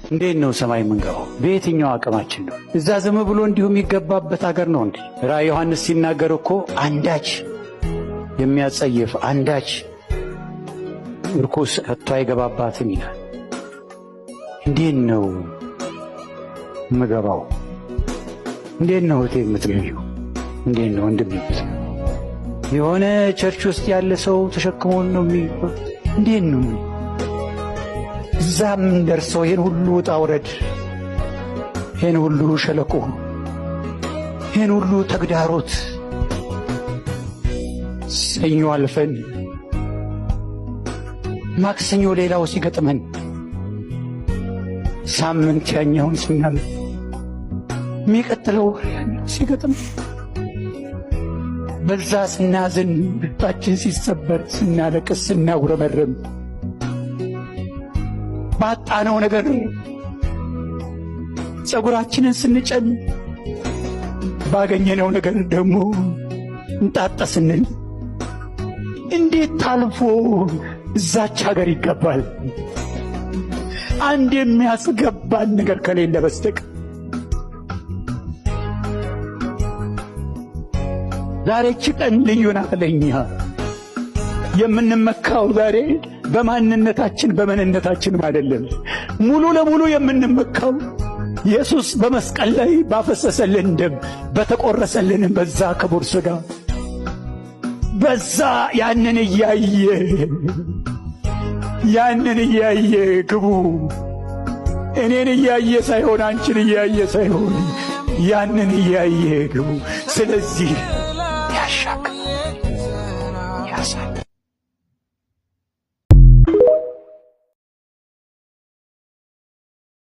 እንዴት ነው ሰማይ የምንገባው? በየትኛው አቅማችን ነው? እዛ ዝም ብሎ እንዲሁ የሚገባበት አገር ነው እንዴ? ራእይ ዮሐንስ ሲናገር እኮ አንዳች የሚያጸይፍ አንዳች ርኩስ ከቶ አይገባባትም ይላል። እንዴት ነው የምገባው? እንዴት ነው እህቴ የምትገቢው? እንዴት ነው ወንድም የምትገቢው? የሆነ ቸርች ውስጥ ያለ ሰው ተሸክሞን ነው የሚባል? እንዴት ነው እዛም ደርሰው ይህን ሁሉ ውጣ ውረድ፣ ይህን ሁሉ ሸለቆ፣ ይህን ሁሉ ተግዳሮት ሰኞ አልፈን ማክሰኞ ሌላው ሲገጥመን ሳምንት ያኛውን ስናልፍ የሚቀጥለው ሲገጥም በዛ ስናዝን ልባችን ሲሰበር ስናለቅስ ስናጉረመረም ባጣነው ነገር ጸጉራችንን ስንጨን ባገኘነው ነገር ደግሞ እንጣጣስንን እንዴት ታልፎ እዛች ሀገር ይገባል? አንድ የሚያስገባን ነገር ከሌለ በስተቀር ዛሬች ቀን ልዩ ናት ለኛ። የምንመካው ዛሬ በማንነታችን በመንነታችን አይደለም። ሙሉ ለሙሉ የምንመካው ኢየሱስ በመስቀል ላይ ባፈሰሰልን ደም በተቆረሰልን በዛ ክቡር ሥጋ በዛ ያንን እያየ ግቡ። እኔን እያየ ሳይሆን አንቺን እያየ ሳይሆን ያንን እያየ ግቡ። ስለዚህ